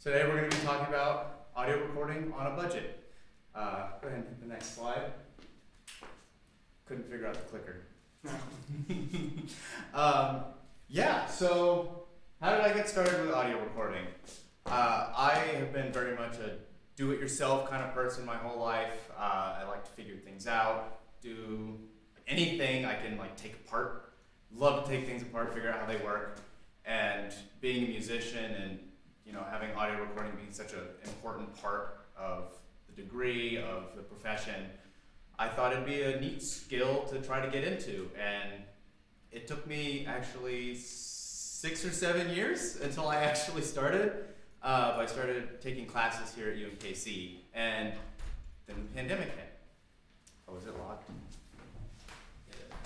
Today we're going to be talking about audio recording on a budget. Go ahead and hit the next slide. Couldn't figure out the clicker. So how did I get started with audio recording? I have been very much a do-it-yourself kind of person my whole life. I like to figure things out, do anything I can take apart. Love to take things apart, figure out how they work. And being a musician and having audio recording being such an important part of the degree, of the profession, I thought it'd be a neat skill to try to get into. And it took me actually 6 or 7 years until I actually started. I started taking classes here at UMKC, and then the pandemic hit. Oh, is it locked? Yeah.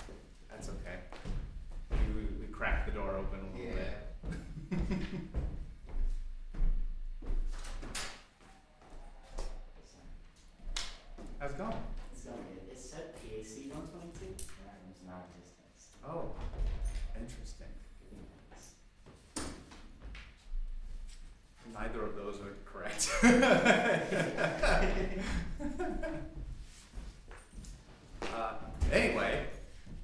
That's okay. We cracked the door open a little bit. How's it going? So it said PAC 122, and that was non-existence. Oh, interesting. Neither of those are correct. Anyway,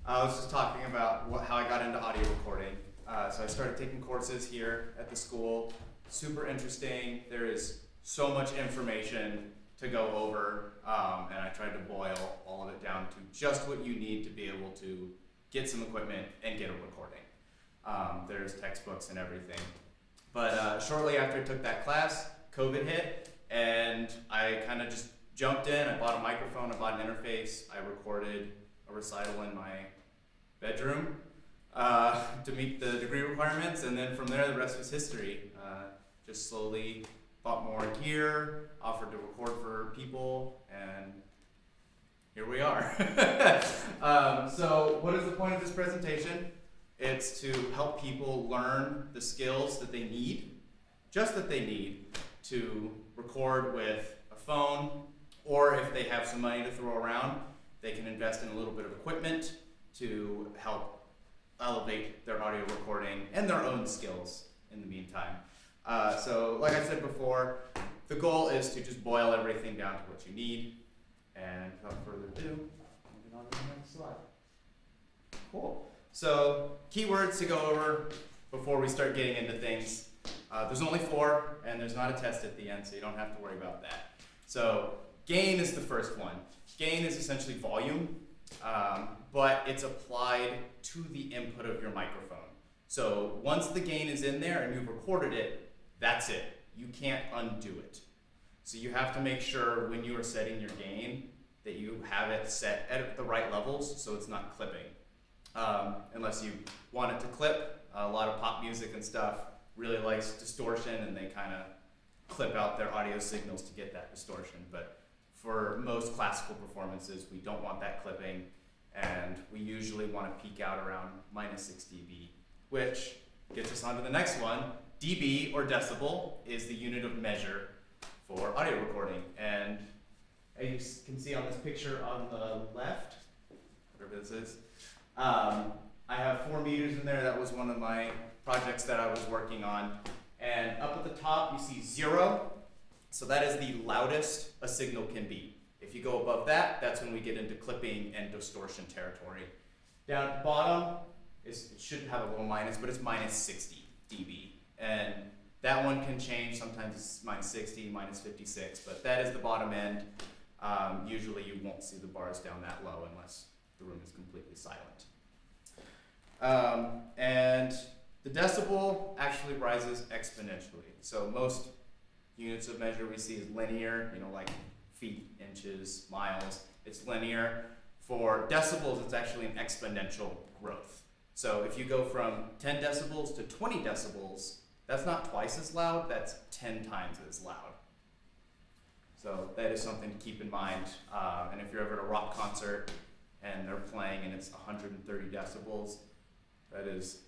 I was just talking about how I got into audio recording. So I started taking courses here at the school. Super interesting. There is so much information to go over, and I tried to boil all of it down to just what you need to be able to get some equipment and get a recording. There's textbooks and everything. But shortly after I took that class, COVID hit, and I kind of just jumped in. I bought a microphone, I bought an interface, I recorded a recital in my bedroom to meet the degree requirements, and then from there the rest was history. Just slowly bought more gear, offered to record for people, and here we are. So what is the point of this presentation? It's to help people learn the skills that they need, just that they need, to record with a phone, or if they have some money to throw around, they can invest in a little bit of equipment to help elevate their audio recording and their own skills in the meantime. So like I said before, the goal is to just boil everything down to what you need. And without further ado, moving on to the next slide. Cool. So keywords to go over before we start getting into things. There's only 4, and there's not a test at the end, so you don't have to worry about that. So gain is the first one. Gain is essentially volume, but it's applied to the input of your microphone. So once the gain is in there and you've recorded it, that's it. You can't undo it. So you have to make sure when you are setting your gain that you have it set at the right levels so it's not clipping. Unless you want it to clip. A lot of pop music and stuff really likes distortion, and they kind of clip out their audio signals to get that distortion. But for most classical performances, we don't want that clipping, and we usually want to peak out around -6 dB, which gets us on to the next one. dB, or decibel, is the unit of measure for audio recording. And as you can see on this picture on the left, whatever this is, I have 4 meters in there. That was one of my projects that I was working on. And up at the top, you see 0. So that is the loudest a signal can be. If you go above that, that's when we get into clipping and distortion territory. Down at the bottom, it should have a little minus, but it's -60 dB. And that one can change. Sometimes it's -60, -56, but that is the bottom end. Usually you won't see the bars down that low unless the room is completely silent. And the decibel actually rises exponentially. So most units of measure we see is linear, like feet, inches, miles. It's linear. For decibels, it's actually an exponential growth. So if you go from 10 decibels to 20 decibels, that's not twice as loud, that's 10 times as loud. So that is something to keep in mind. And if you're ever at a rock concert and they're playing and it's 130 decibels, that is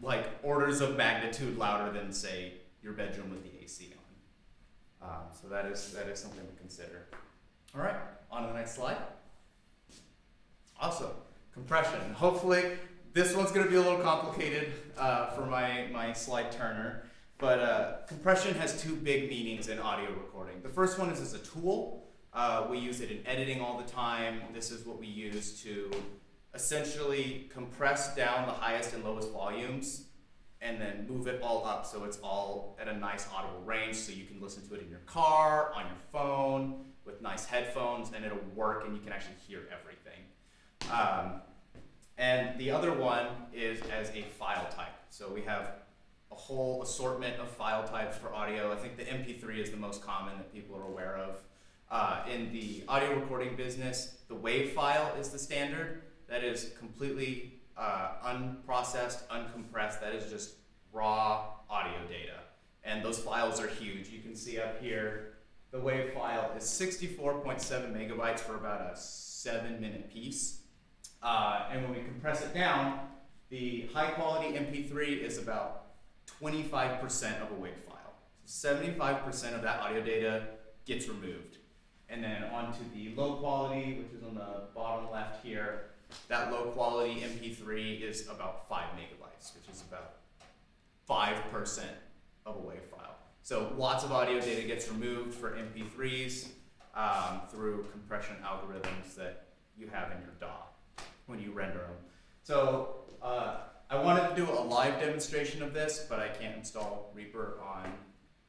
like orders of magnitude louder than, say, your bedroom with the AC on. So that is something to consider. All right, on to the next slide. Awesome. Compression. Hopefully, this one's going to be a little complicated for my slide turner. But compression has two big meanings in audio recording. The first one is as a tool. We use it in editing all the time. This is what we use to essentially compress down the highest and lowest volumes and then move it all up so it's all at a nice audible range so you can listen to it in your car, on your phone, with nice headphones, and it'll work and you can actually hear everything. And the other one is as a file type. So we have a whole assortment of file types for audio. I think the MP3 is the most common that people are aware of. In the audio recording business, the WAV file is the standard. That is completely unprocessed, uncompressed. That is just raw audio data. And those files are huge. You can see up here, the WAV file is 64.7 megabytes for about a 7-minute piece. And when we compress it down, the high quality MP3 is about 25% of a WAV file. So 75% of that audio data gets removed. And then onto the low quality, which is on the bottom left here, that low quality MP3 is about 5 megabytes, which is about 5% of a WAV file. So lots of audio data gets removed for MP3s through compression algorithms that you have in your DAW when you render them. So I wanted to do a live demonstration of this, but I can't install Reaper on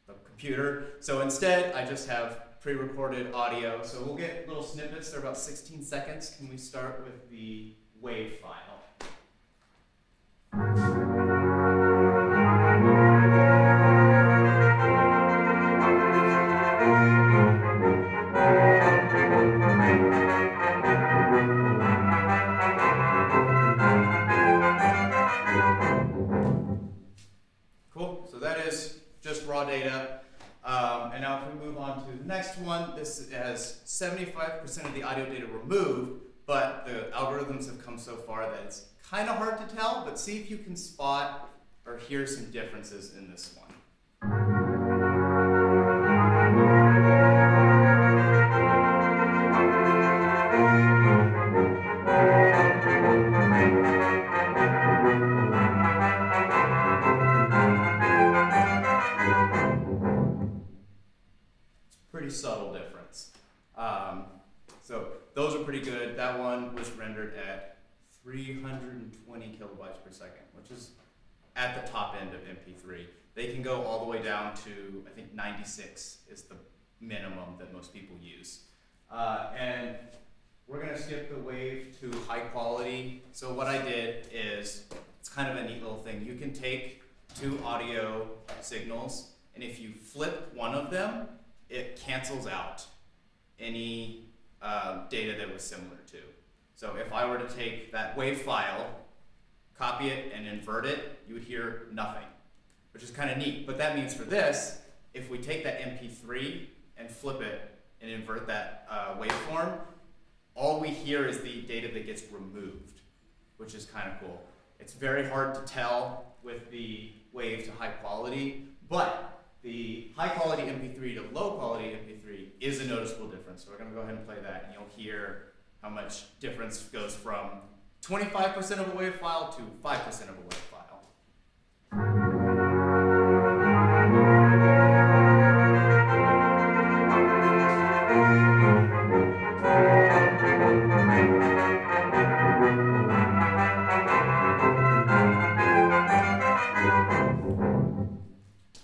the computer. So instead, I just have pre-recorded audio. So we'll get little snippets. They're about 16 seconds. Can we start with the WAV file? Cool. So that is just raw data. And now if we move on to the next one, this has 75% of the audio data removed, but the algorithms have come so far that it's kind of hard to tell, but see if you can spot or hear some differences in this one. Pretty subtle difference. So those are pretty good. That one was rendered at 320 kilobytes per second, which is at the top end of MP3. They can go all the way down to, I think 96 is the minimum that most people use. And we're gonna skip the WAV to high quality. So what I did is, it's kind of a neat little thing. You can take two audio signals, and if you flip one of them, it cancels out any data that was similar to. So if I were to take that WAV file, copy it, and invert it, you would hear nothing, which is kind of neat. But that means for this, if we take that MP3 and flip it and invert that waveform, all we hear is the data that gets removed, which is kind of cool. It's very hard to tell with the WAV to high quality, but the high quality MP3 to low quality MP3 is a noticeable difference. So we're gonna go ahead and play that, and you'll hear how much difference goes from 25% of a WAV file to 5% of a WAV file.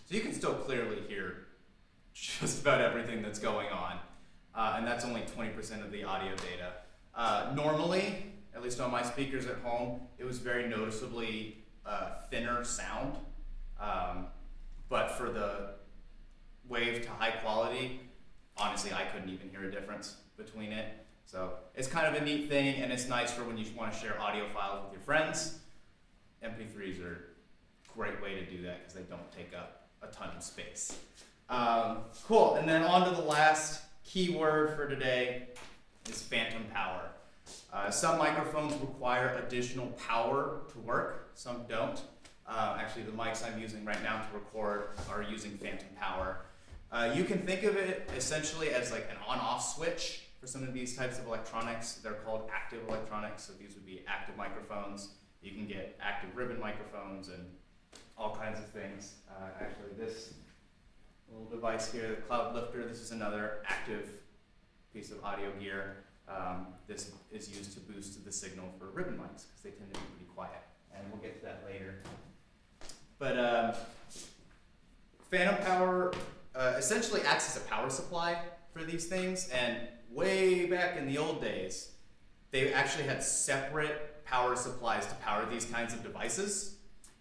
So you can still clearly hear just about everything that's going on. And that's only 20% of the audio data. Normally, at least on my speakers at home, it was very noticeably thinner sound. But for the WAV to high quality, honestly, I couldn't even hear a difference between it. So it's kind of a neat thing, and it's nice for when you want to share audio files with your friends. MP3s are a great way to do that because they don't take up a ton of space. Cool, and then on to the last keyword for today is phantom power. Some microphones require additional power to work, some don't. Actually, the mics I'm using right now to record are using phantom power. You can think of it essentially as like an on-off switch for some of these types of electronics. They're called active electronics, so these would be active microphones. You can get active ribbon microphones and all kinds of things. Actually, this little device here, the Cloud Lifter, this is another active piece of audio gear. This is used to boost the signal for ribbon mics because they tend to be pretty quiet, and we'll get to that later. But phantom power essentially acts as a power supply for these things, and way back in the old days, they actually had separate power supplies to power these kinds of devices.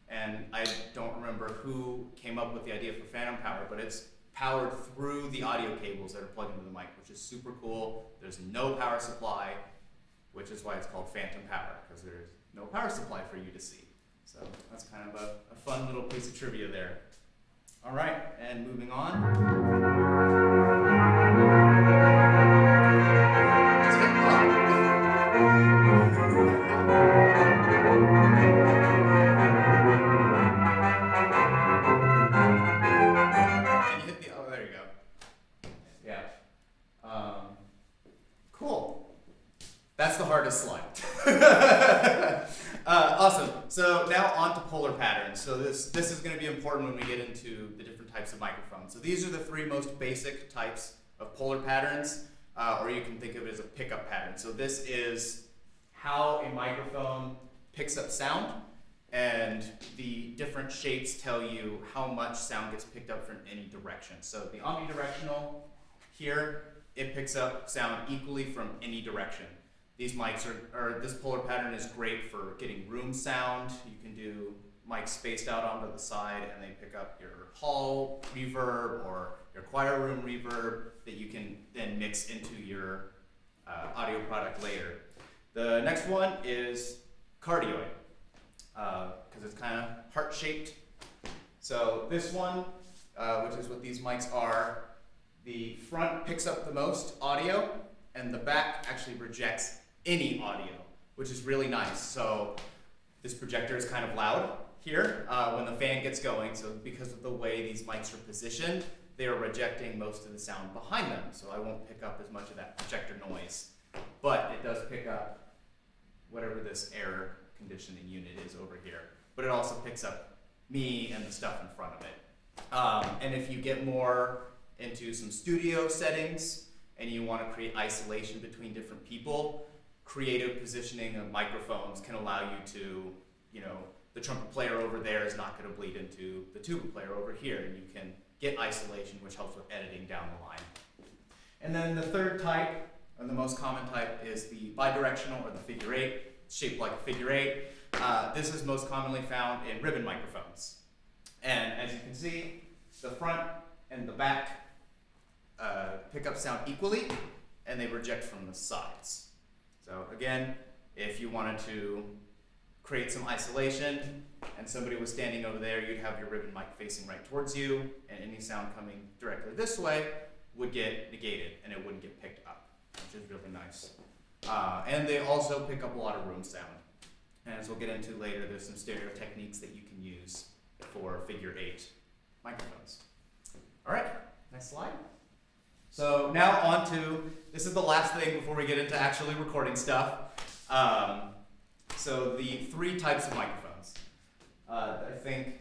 And I don't remember who came up with the idea for phantom power, but it's powered through the audio cables that are plugged into the mic, which is super cool. There's no power supply, which is why it's called phantom power, because there's no power supply for you to see. So that's kind of a fun little piece of trivia there. All right, and moving on. Can you hit the, oh, there you go. Yeah. Cool. That's the hardest slide. Awesome. So now on to polar patterns. So this is going to be important when we get into the different types of microphones. So these are the three most basic types of polar patterns, or you can think of it as a pickup pattern. So this is how a microphone picks up sound, and the different shapes tell you how much sound gets picked up from any direction. So the omnidirectional here, it picks up sound equally from any direction. These mics this polar pattern is great for getting room sound. You can do mics spaced out onto the side, and they pick up your hall reverb or your choir room reverb that you can then mix into your audio product later. The next one is cardioid, because it's kind of heart-shaped. So this one, which is what these mics are, the front picks up the most audio, and the back actually rejects any audio, which is really nice. So this projector is kind of loud here when the fan gets going. So because of the way these mics are positioned, they are rejecting most of the sound behind them. So I won't pick up as much of that projector noise, but it does pick up whatever this air conditioning unit is over here. But it also picks up me and the stuff in front of it. And if you get more into some studio settings and you want to create isolation between different people, creative positioning of microphones can allow you to, the trumpet player over there is not going to bleed into the tuba player over here, and you can get isolation, which helps with editing down the line. And then the third type, or the most common type, is the bidirectional or the figure eight, shaped like a figure eight. This is most commonly found in ribbon microphones. And as you can see, the front and the back pick up sound equally, and they reject from the sides. So again, if you wanted to create some isolation and somebody was standing over there, you'd have your ribbon mic facing right towards you, and any sound coming directly this way would get negated and it wouldn't get picked up, which is really nice. And they also pick up a lot of room sound. And as we'll get into later, there's some stereo techniques that you can use for figure eight microphones. All right, next slide. So now on to, this is the last thing before we get into actually recording stuff. So the three types of microphones. I think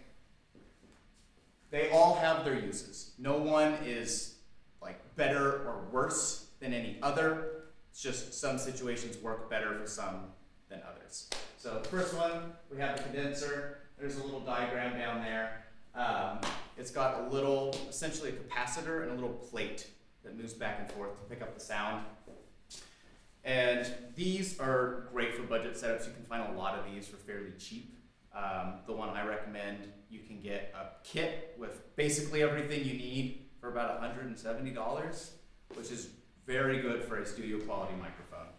they all have their uses. No one is like better or worse than any other. It's just some situations work better for some than others. So the first one, we have the condenser. There's a little diagram down there. It's got a little, essentially a capacitor and a little plate that moves back and forth to pick up the sound. And these are great for budget setups. You can find a lot of these for fairly cheap. The one I recommend, you can get a kit with basically everything you need for about $170, which is very good for a studio quality microphone.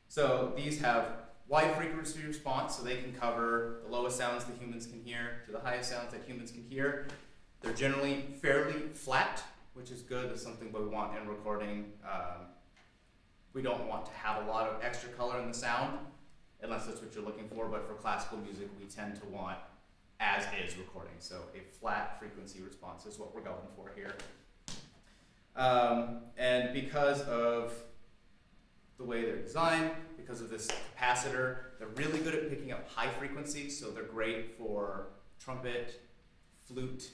So these have wide frequency response, so they can cover the lowest sounds that humans can hear to the highest sounds that humans can hear. They're generally fairly flat, which is good. That's something we want in recording. We don't want to have a lot of extra color in the sound, unless that's what you're looking for, but for classical music, we tend to want as-is recording. So a flat frequency response is what we're going for here. And because of the way they're designed, because of this capacitor. They're really good at picking up high frequencies, so they're great for trumpet, flute,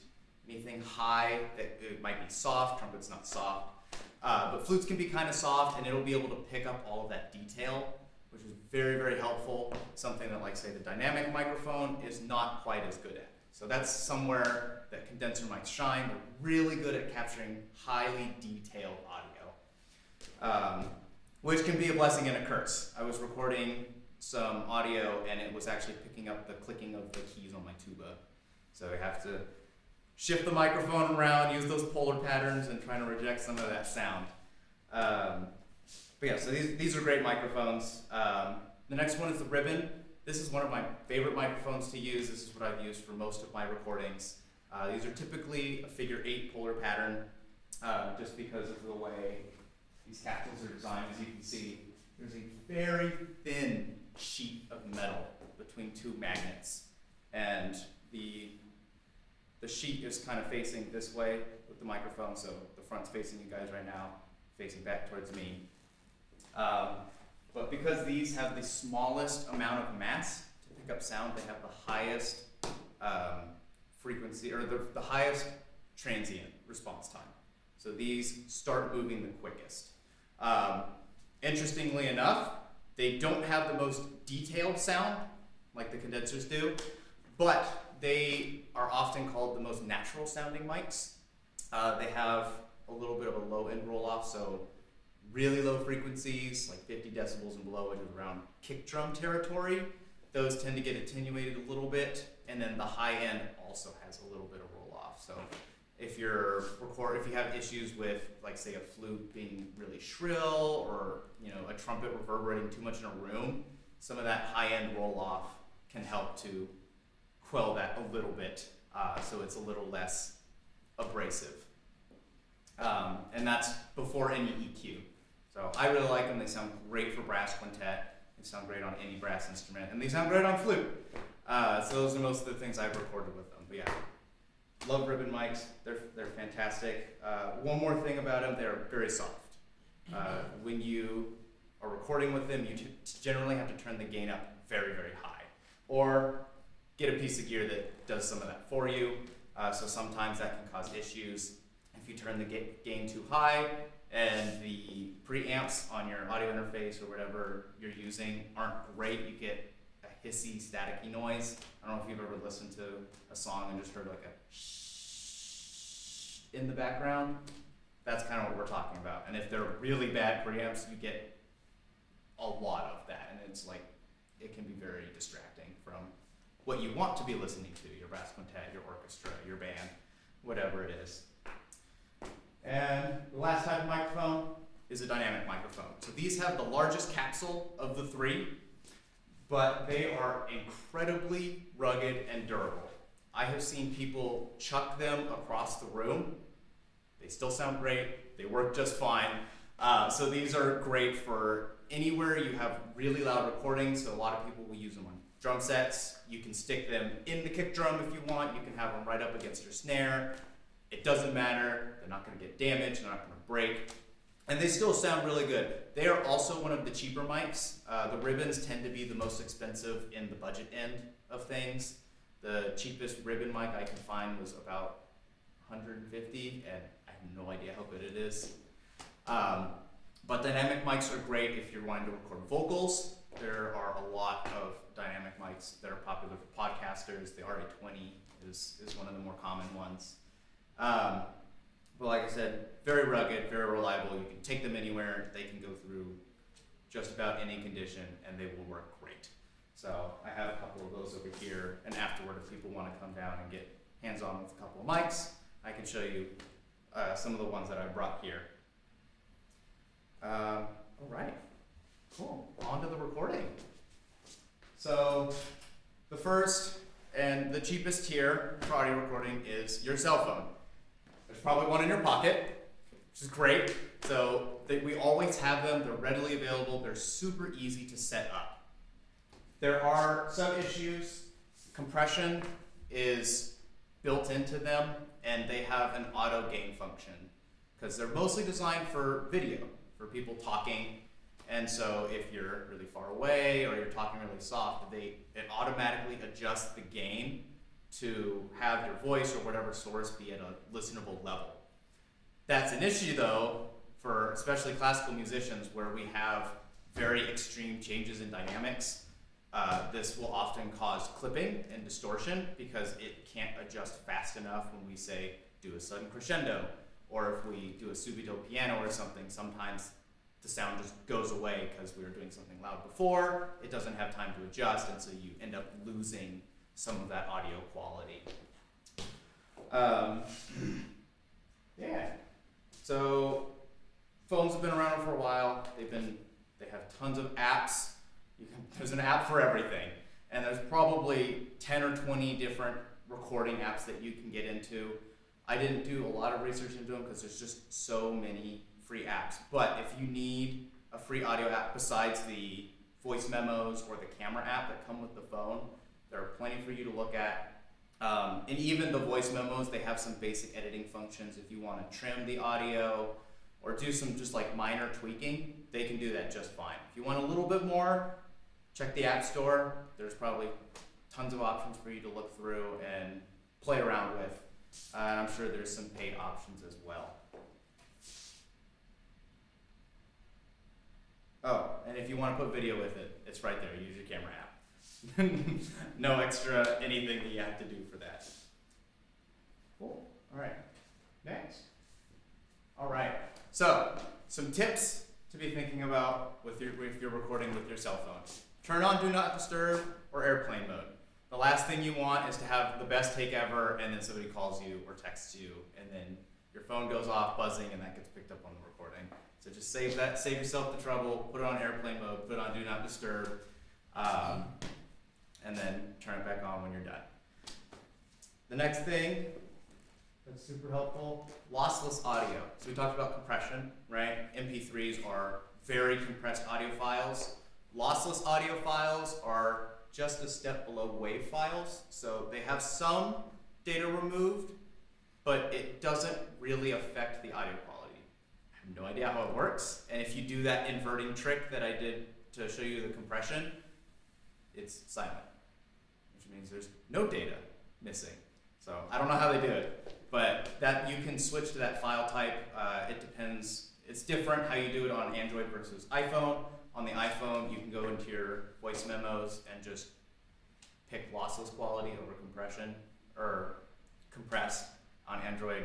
anything high that it might be soft. Trumpet's not soft. But flutes can be kind of soft, and it'll be able to pick up all of that detail, which is very, very helpful. Something that, like, say, the dynamic microphone is not quite as good at. So that's somewhere that condenser mics shine. They're really good at capturing highly detailed audio, which can be a blessing and a curse. I was recording some audio, and it was actually picking up the clicking of the keys on my tuba. So I have to shift the microphone around, use those polar patterns, and trying to reject some of that sound. But yeah, so these are great microphones. The next one is the Ribbon. This is one of my favorite microphones to use. This is what I've used for most of my recordings. These are typically a figure 8 polar pattern, just because of the way these capsules are designed. As you can see, there's a very thin sheet of metal between two magnets, and the sheet is kind of facing this way with the microphone, so the front's facing you guys right now, facing back towards me. But because these have the smallest amount of mass to pick up sound, they have the highest frequency, or the highest transient response time. So these start moving the quickest. Interestingly enough, they don't have the most detailed sound like the condensers do, but they are often called the most natural sounding mics. They have a little bit of a low end roll off, so really low frequencies, like 50 decibels and below, which is around kick drum territory. Those tend to get attenuated a little bit, and then the high end also has a little bit of roll off. So if you have issues with, like, say, a flute being really shrill, or a trumpet reverberating too much in a room, some of that high end roll off can help to quell that a little bit, so it's a little less abrasive. And that's before any EQ. So I really like them. They sound great for brass quintet. They sound great on any brass instrument, and they sound great on flute. So those are most of the things I've recorded with them. But yeah, love Ribbon mics. They're fantastic. One more thing about them, they're very soft. When you are recording with them, you generally have to turn the gain up very, very high, or get a piece of gear that does some of that for you. So sometimes that can cause issues. If you turn the gain too high and the preamps on your audio interface or whatever you're using aren't great, you get a hissy, staticky noise. I don't know if you've ever listened to a song and just heard like a shh in the background. That's kind of what we're talking about. And if they're really bad preamps, you get a lot of that, and it's like, it can be very distracting from what you want to be listening to, your brass quintet, your orchestra, your band, whatever it is. And the last type of microphone is a dynamic microphone. So these have the largest capsule of the three, but they are incredibly rugged and durable. I have seen people chuck them across the room. They still sound great. They work just fine. So these are great for anywhere you have really loud recordings. So a lot of people will use them on drum sets. You can stick them in the kick drum if you want. You can have them right up against your snare. It doesn't matter. They're not going to get damaged. They're not going to break. And they still sound really good. They are also one of the cheaper mics. The Ribbons tend to be the most expensive in the budget end of things. The cheapest Ribbon mic I can find was about $150, and I have no idea how good it is. But dynamic mics are great if you're wanting to record vocals. There are a lot of dynamic mics that are popular for podcasters. The RA20 is one of the more common ones. But like I said, very rugged, very reliable. You can take them anywhere. They can go through just about any condition, and they will work great. So I have a couple of those over here, and afterward, if people want to come down and get hands-on with a couple of mics, I can show you some of the ones that I brought here. All right, cool. On to the recording. So the first and the cheapest tier for audio recording is your cell phone. There's probably one in your pocket, which is great. So we always have them. They're readily available. They're super easy to set up. There are some issues. Compression is built into them, and they have an auto gain function because they're mostly designed for video, for people talking And so if you're really far away or you're talking really soft, it automatically adjusts the gain to have your voice or whatever source be at a listenable level. That's an issue though, for especially classical musicians where we have very extreme changes in dynamics. This will often cause clipping and distortion because it can't adjust fast enough when we say do a sudden crescendo, or if we do a subito piano or something, sometimes the sound just goes away because we were doing something loud before, it doesn't have time to adjust, and so you end up losing some of that audio quality. Yeah, so phones have been around for a while. They have tons of apps. There's an app for everything, and there's probably 10 or 20 different recording apps that you can get into. I didn't do a lot of research into them because there's just so many free apps. But if you need a free audio app besides the voice memos or the camera app that come with the phone, there are plenty for you to look at. And even the voice memos, they have some basic editing functions. If you want to trim the audio or do some just like minor tweaking, they can do that just fine. If you want a little bit more, check the App Store. There's probably tons of options for you to look through and play around with. And I'm sure there's some paid options as well. Oh, and if you want to put video with it, it's right there. Use your camera app. No extra anything that you have to do for that. Cool. All right. Next. All right. So, some tips to be thinking about if you're recording with your cell phone. Turn on Do Not Disturb or airplane mode. The last thing you want is to have the best take ever and then somebody calls you or texts you and then your phone goes off buzzing and that gets picked up on the recording. So just save yourself the trouble, put it on airplane mode, put it on Do Not Disturb, and then turn it back on when you're done. The next thing that's super helpful, lossless audio. So we talked about compression, right? MP3s are very compressed audio files. Lossless audio files are just a step below WAV files. So they have some data removed, but it doesn't really affect the audio quality. I have no idea how it works. And if you do that inverting trick that I did to show you the compression, it's silent, which means there's no data missing. So I don't know how they do it, but that you can switch to that file type. It depends. It's different how you do it on Android versus iPhone. On the iPhone, you can go into your voice memos and just pick lossless quality over compression or compressed. On Android,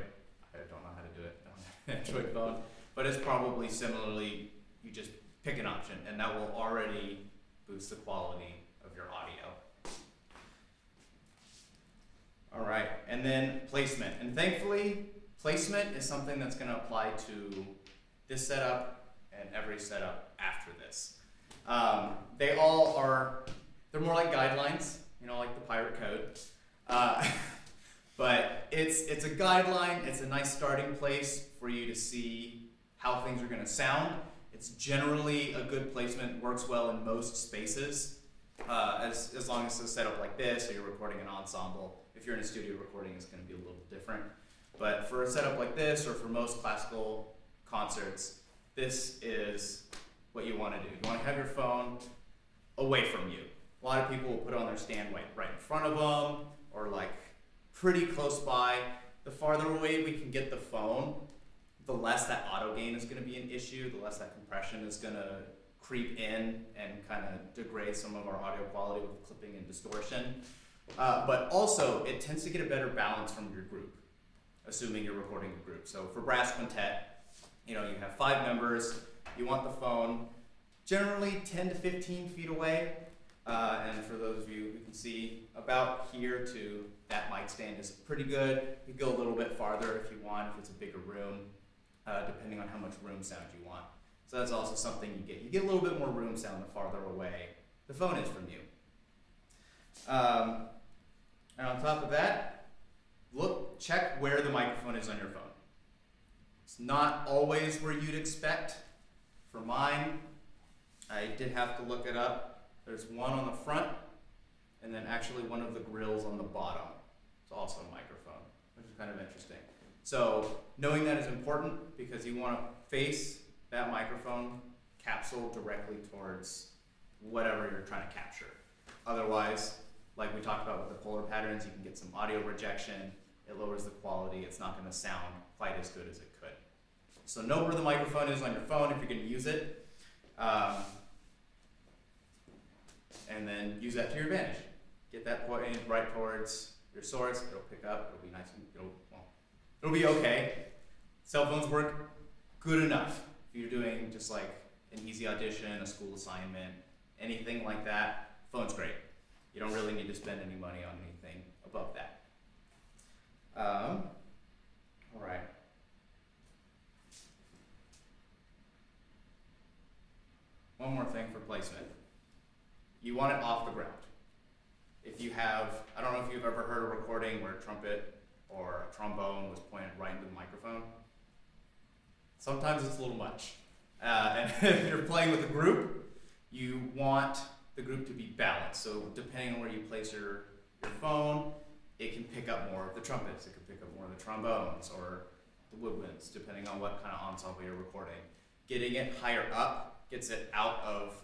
I don't know how to do it on an Android phone, but it's probably similarly, you just pick an option and that will already boost the quality of your audio. All right, and then placement. And thankfully, placement is something that's going to apply to this setup and every setup after this. They're more like guidelines, like the pirate code. But it's a guideline, it's a nice starting place for you to see how things are going to sound. It's generally a good placement, works well in most spaces, as long as it's set up like this, or you're recording an ensemble. If you're in a studio recording, it's going to be a little different. But for a setup like this, or for most classical concerts, this is what you want to do. You want to have your phone away from you. A lot of people will put it on their stand right in front of them, or like pretty close by. The farther away we can get the phone, the less that auto gain is going to be an issue, the less that compression is going to creep in and kind of degrade some of our audio quality with clipping and distortion. But also, it tends to get a better balance from your group, assuming you're recording a group. So for brass quintet, you have 5 members, you want the phone generally 10 to 15 feet away. And for those of you who can see, about here to that mic stand is pretty good. You can go a little bit farther if you want, if it's a bigger room, depending on how much room sound you want. So that's also something you get. You get a little bit more room sound the farther away the phone is from you. And on top of that, check where the microphone is on your phone. It's not always where you'd expect. For mine, I did have to look it up. There's one on the front, and then actually one of the grills on the bottom. It's also a microphone, which is kind of interesting. So knowing that is important because you want to face that microphone, capsule directly towards whatever you're trying to capture. Otherwise, like we talked about with the polar patterns, you can get some audio rejection, it lowers the quality, it's not going to sound quite as good as it could. So know where the microphone is on your phone if you're going to use it, and then use that to your advantage. Get that pointed right towards your source, it'll pick up, it'll be nice, and it'll be okay. Cell phones work good enough if you're doing just like an easy audition, a school assignment, anything like that, phone's great. You don't really need to spend any money on anything above that. All right. One more thing for placement. You want it off the ground. If you have, I don't know if you've ever heard a recording where a trumpet or a trombone was pointed right into the microphone. Sometimes it's a little much. And if you're playing with a group, you want the group to be balanced. So depending on where you place your phone, it can pick up more of the trumpets, it can pick up more of the trombones or the woodwinds, depending on what kind of ensemble you're recording. Getting it higher up gets it out of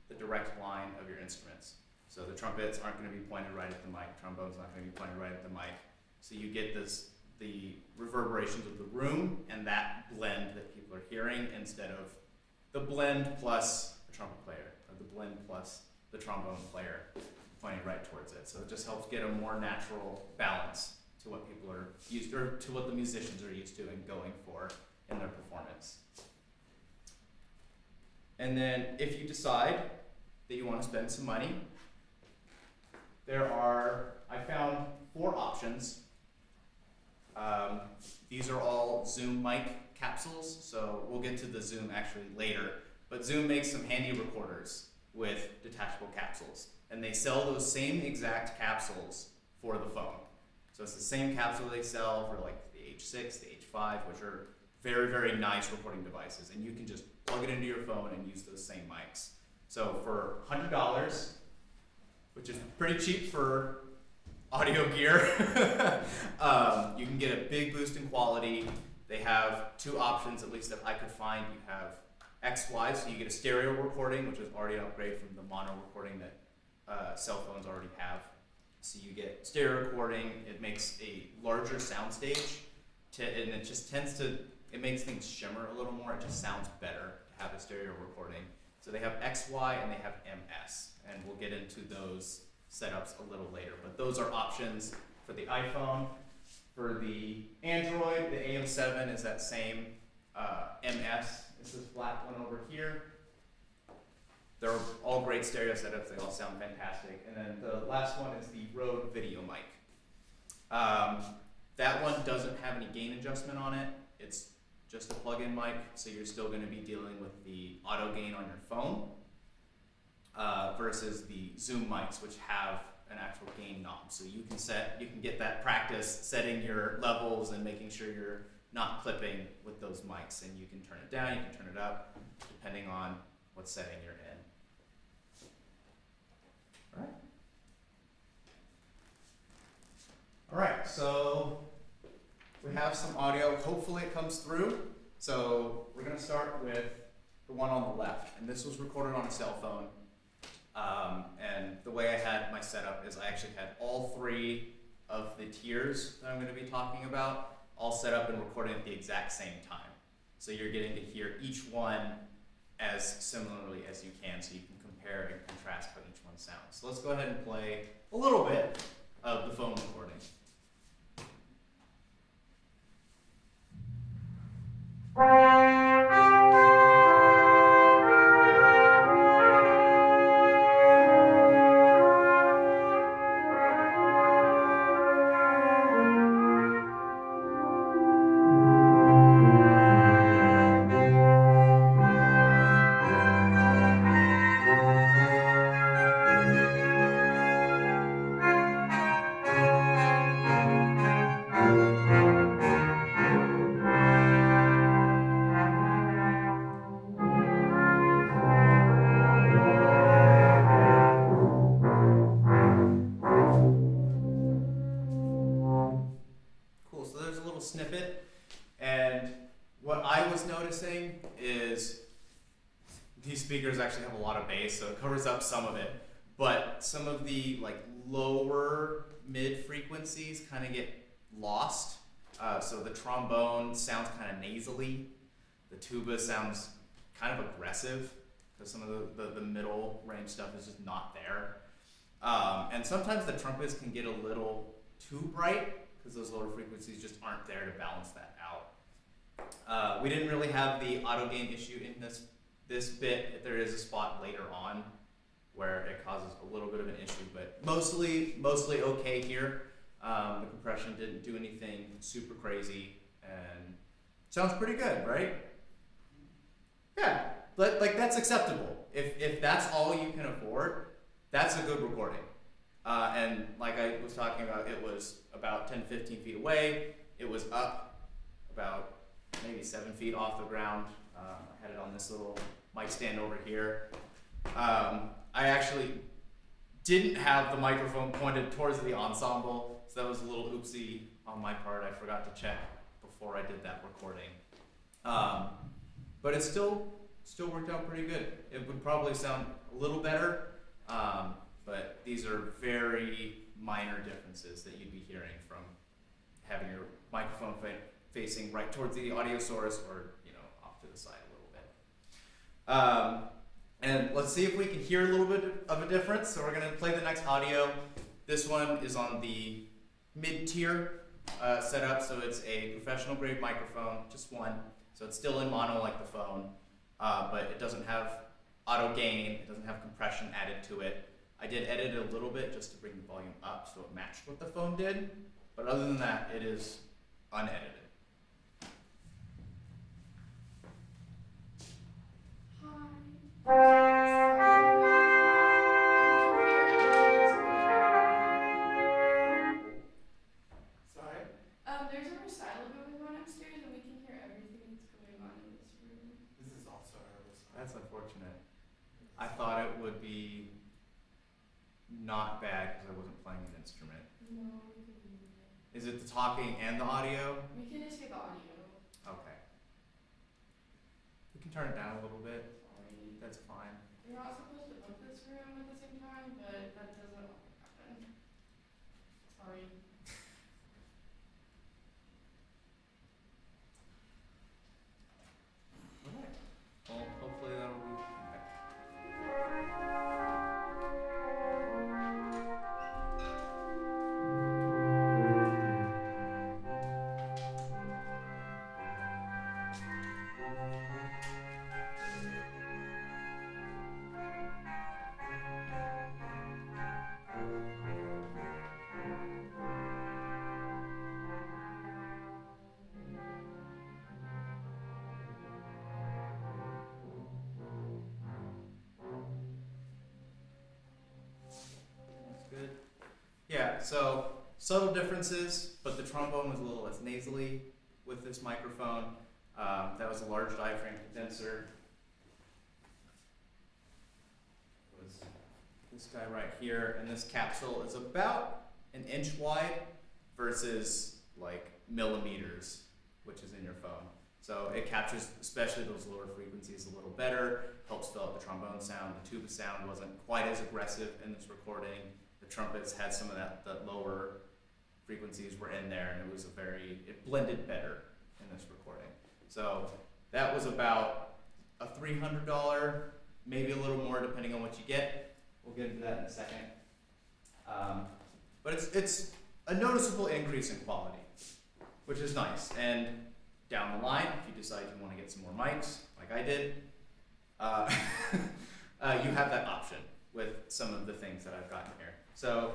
the direct line of your instruments. So the trumpets aren't going to be pointed right at the mic, trombone's not going to be pointed right at the mic. So you get the reverberations of the room and that blend that people are hearing instead of the blend plus a trumpet player, or the blend plus the trombone player pointing right towards it. So it just helps get a more natural balance to what people are used to, or to what the musicians are used to and going for in their performance. And then if you decide that you want to spend some money, I found 4 options. These are all Zoom mic capsules, so we'll get to the Zoom actually later, but Zoom makes some handy recorders with detachable capsules, and they sell those same exact capsules for the phone. So it's the same capsule they sell for like the H6, the H5, which are very, very nice recording devices, and you can just plug it into your phone and use those same mics. So for $100, which is pretty cheap for audio gear, you can get a big boost in quality. They have 2 options, at least that I could find. You have XY, so you get a stereo recording, which is already an upgrade from the mono recording that cell phones already have. So you get stereo recording, it makes a larger soundstage, and it just tends to, it makes things shimmer a little more, it just sounds better to have a stereo recording. So they have XY and they have MS, and we'll get into those setups a little later, but those are options for the iPhone. For the Android, the AM7 is that same MS. It's this black one over here. They're all great stereo setups, they all sound fantastic. And then the last one is the Rode Video Mic. That one doesn't have any gain adjustment on it. It's just a plug-in mic, so you're still going to be dealing with the auto gain on your phone versus the Zoom mics, which have an actual gain knob. So you can get that practice setting your levels and making sure you're not clipping with those mics, and you can turn it down, you can turn it up, depending on what setting you're in. All right, so we have some audio. Hopefully it comes through. So we're gonna start with the one on the left, and this was recorded on a cell phone. And the way I had my setup is I actually had all 3 of the tiers that I'm going to be talking about all set up and recorded at the exact same time. So you're getting to hear each one as similarly as you can, so you can compare and contrast how each one sounds. So let's go ahead and play a little bit of the phone recording. Snippet, and what I was noticing is these speakers actually have a lot of bass, so it covers up some of it. But some of the like lower mid frequencies kind of get lost. So the trombone sounds kind of nasally. The tuba sounds kind of aggressive because some of the middle range stuff is just not there. And sometimes the trumpets can get a little too bright because those lower frequencies just aren't there to balance that out. We didn't really have the auto gain issue in this bit. There is a spot later on where it causes a little bit of an issue, but mostly okay here. The compression didn't do anything super crazy and sounds pretty good, right? Yeah, but like that's acceptable. If that's all you can afford, that's a good recording. And like I was talking about, it was about 10, 15 feet away. It was up about maybe 7 feet off the ground. I had it on this little mic stand over here. I actually didn't have the microphone pointed towards the ensemble, so that was a little oopsie on my part. I forgot to check before I did that recording. But it still worked out pretty good. It would probably sound a little better, but these are very minor differences that you'd be hearing from having your microphone facing right towards the audio source or off to the side a little bit. And let's see if we can hear a little bit of a difference. So we're going to play the next audio. This one is on the mid-tier setup, so it's a professional grade microphone, just one. So it's still in mono like the phone, but it doesn't have auto gain, it doesn't have compression added to it. I did edit it a little bit just to bring the volume up so it matched what the phone did, but other than that, it is unedited. There's a recital going on upstairs and we can hear everything that's going on in this room. This is also our recital. That's unfortunate. I thought it would be not bad because I wasn't playing an instrument. No, we can hear it. Is it the talking and the audio? We can just hear the audio. Okay. We can turn it down a little bit. Sorry. That's fine. You're not supposed to book this room at the same time, but that doesn't happen. Sorry. Okay. Well, hopefully that'll be okay. That's good. Yeah, so subtle differences, but the trombone was a little less nasally with this microphone. That was a large diaphragm condenser. It was this guy right here, and this capsule is about an inch wide versus like millimeters, which is in your phone. So it captures especially those lower frequencies a little better, helps fill out the trombone sound. The tuba sound wasn't quite as aggressive in this recording. The trumpets had some of that, the lower frequencies were in there, and it blended better in this recording. So that was about a $300, maybe a little more depending on what you get. We'll get into that in a second. But it's a noticeable increase in quality, which is nice. And down the line, if you decide you want to get some more mics, like I did, you have that option with some of the things that I've gotten here. So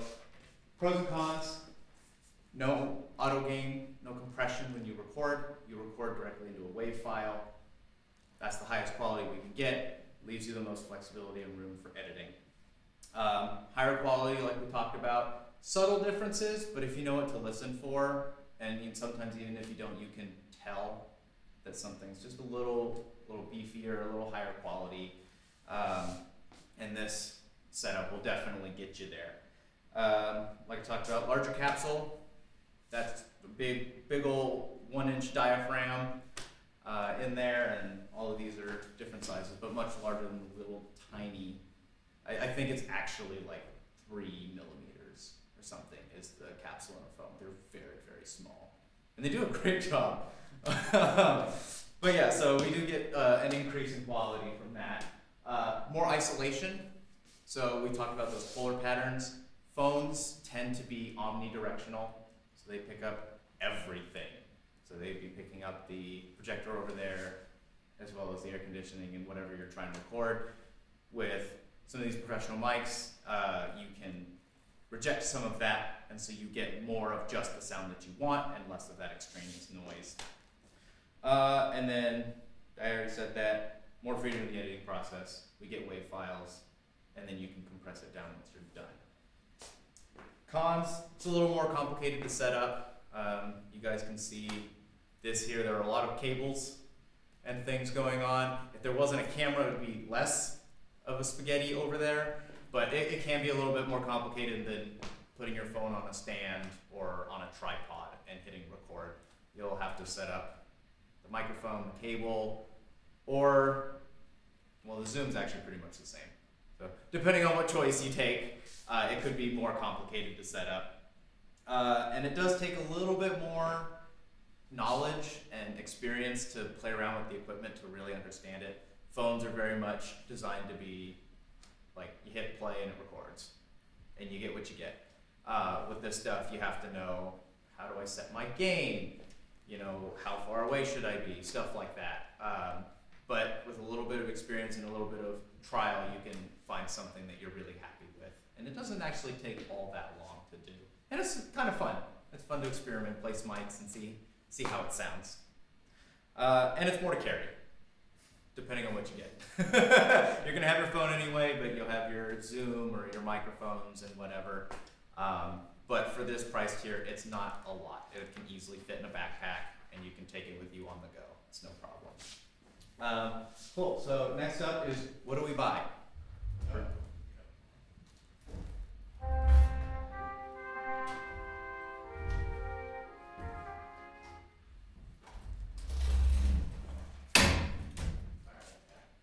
pros and cons: no auto gain, no compression when you record. You record directly into a WAV file. That's the highest quality we can get. Leaves you the most flexibility and room for editing. Higher quality, like we talked about. Subtle differences, but if you know what to listen for, and sometimes even if you don't, you can tell that something's just a little beefier, a little higher quality. And this setup will definitely get you there. Like I talked about, larger capsule. That's a big old 1-inch diaphragm. in there, and all of these are different sizes, but much larger than the little tiny. I think it's actually like 3 millimeters or something is the capsule in a phone. They're very, very small, and they do a great job. But yeah, so we do get an increase in quality from that. More isolation. So we talked about those polar patterns. Phones tend to be omnidirectional, so they pick up everything. So they'd be picking up the projector over there, as well as the air conditioning and whatever you're trying to record. With some of these professional mics, you can reject some of that, and so you get more of just the sound that you want and less of that extraneous noise. And then, I already said that, more freedom in the editing process. We get WAV files, and then you can compress it down once you're done. Cons, it's a little more complicated to set up. You guys can see this here. There are a lot of cables and things going on. If there wasn't a camera, it would be less of a spaghetti over there, but it can be a little bit more complicated than putting your phone on a stand or on a tripod and hitting record. You'll have to set up the microphone, the cable, or, well, the zoom's actually pretty much the same. So depending on what choice you take, it could be more complicated to set up. And it does take a little bit more knowledge and experience to play around with the equipment to really understand it. Phones are very much designed to be like you hit play and it records, and you get what you get. With this stuff, you have to know, how do I set my gain? You know, how far away should I be? Stuff like that. But with a little bit of experience and a little bit of trial, you can find something that you're really happy with. And it doesn't actually take all that long to do. And it's kind of fun. It's fun to experiment, place mics, and see how it sounds. And it's more to carry, depending on what you get. You're gonna have your phone anyway, but you'll have your Zoom or your microphones and whatever. But for this price tier, it's not a lot. It can easily fit in a backpack, and you can take it with you on the go. It's no problem. Cool, so next up is, what do we buy?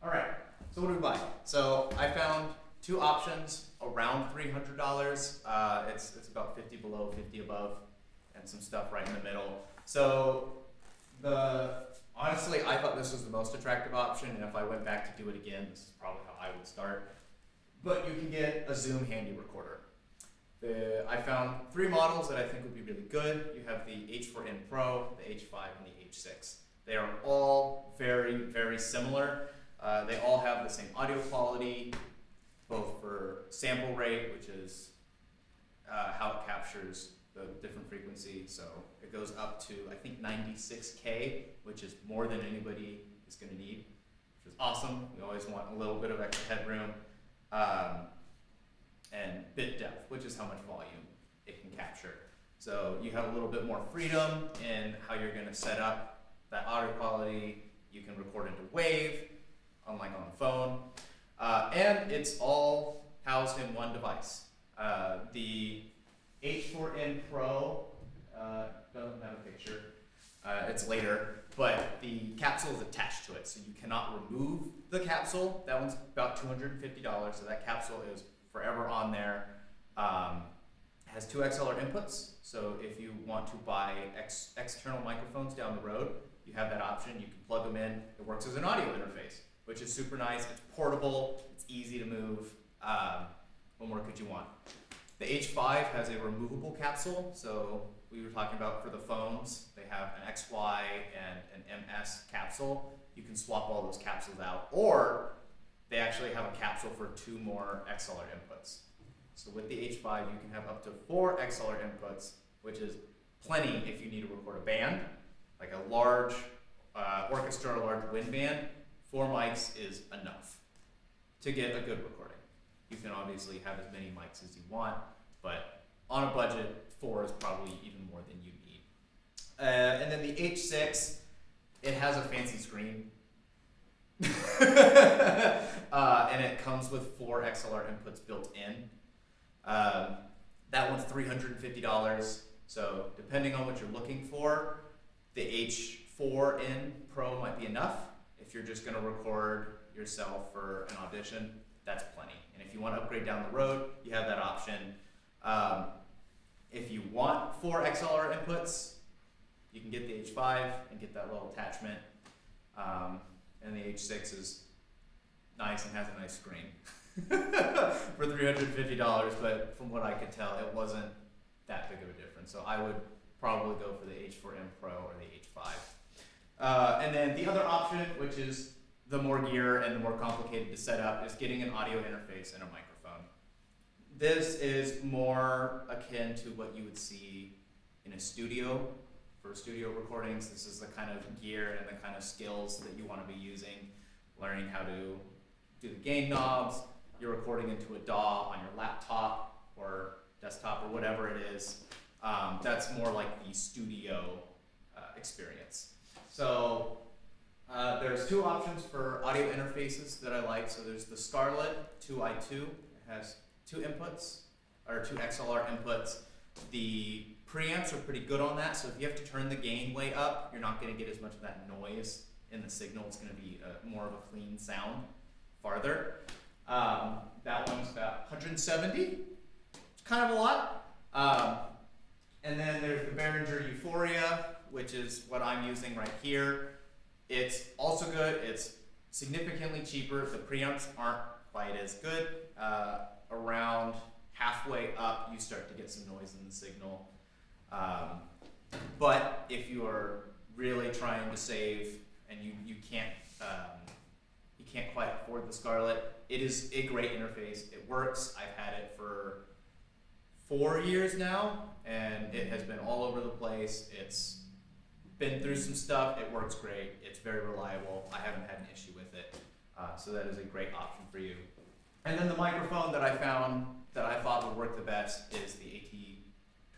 All right, so what do we buy? So I found 2 options around $300. It's about 50 below, 50 above, and some stuff right in the middle. So honestly, I thought this was the most attractive option, and if I went back to do it again, this is probably how I would start. But you can get a Zoom handy recorder. I found 3 models that I think would be really good. You have the H4n Pro, the H5, and the H6. They are all very, very similar. They all have the same audio quality, both for sample rate, which is how it captures the different frequencies. So it goes up to, I think, 96K, which is more than anybody is going to need, which is awesome. We always want a little bit of extra headroom. And bit depth, which is how much volume it can capture. So you have a little bit more freedom in how you're going to set up that audio quality. You can record into WAV, unlike on the phone. And it's all housed in one device. The H4n Pro doesn't have a picture. It's later, but the capsule is attached to it, so you cannot remove the capsule. That one's about $250, so that capsule is forever on there. It has 2 XLR inputs, so if you want to buy external microphones down the road, you have that option. You can plug them in. It works as an audio interface, which is super nice. It's portable. It's easy to move. What more could you want? The H5 has a removable capsule, so we were talking about for the phones, they have an XY and an MS capsule. You can swap all those capsules out, or they actually have a capsule for 2 more XLR inputs. So with the H5, you can have up to 4 XLR inputs, which is plenty if you need to record a band, like a large orchestra, a large wind band. 4 mics is enough to get a good recording. You can obviously have as many mics as you want, but on a budget, 4 is probably even more than you need. And then the H6, it has a fancy screen. And it comes with 4 XLR inputs built in. That one's $350. So depending on what you're looking for, the H5 H4n Pro might be enough. If you're just gonna record yourself for an audition, that's plenty. And if you want to upgrade down the road, you have that option. If you want 4 XLR inputs, you can get the H5 and get that little attachment. And the H6 is nice and has a nice screen for $350, but from what I could tell, it wasn't that big of a difference. So I would probably go for the H4n Pro or the H5. And then the other option, which is the more gear and the more complicated to set up, is getting an audio interface and a microphone. This is more akin to what you would see in a studio. For studio recordings, this is the kind of gear and the kind of skills that you want to be using, learning how to do the gain knobs. You're recording into a DAW on your laptop or desktop or whatever it is. That's more like the studio experience. So there's 2 options for audio interfaces that I like. So there's the Scarlett 2i2. It has 2 inputs, or 2 XLR inputs. The preamps are pretty good on that, so if you have to turn the gain way up, you're not going to get as much of that noise in the signal. It's going to be more of a clean sound farther. That one's about 170. It's kind of a lot. And then there's the Behringer Euphoria, which is what I'm using right here. It's also good. It's significantly cheaper. The preamps aren't quite as good. Around halfway up, you start to get some noise in the signal. But if you are really trying to save and you can't quite afford the Scarlett, it is a great interface. It works. I've had it for 4 years now, and it has been all over the place. It's been through some stuff. It works great. It's very reliable. I haven't had an issue with it. So that is a great option for you. And then the microphone that I found that I thought would work the best is the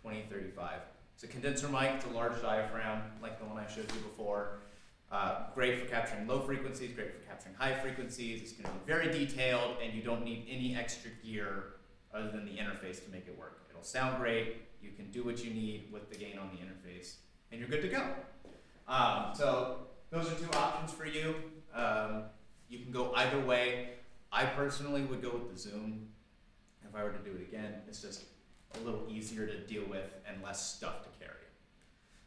AT2035. It's a condenser mic. It's a large diaphragm, like the one I showed you before. Great for capturing low frequencies, great for capturing high frequencies. It's going to be very detailed, and you don't need any extra gear other than the interface to make it work. It'll sound great. You can do what you need with the gain on the interface, and you're good to go. So those are 2 options for you. You can go either way. I personally would go with the Zoom. If I were to do it again, it's just a little easier to deal with and less stuff to carry.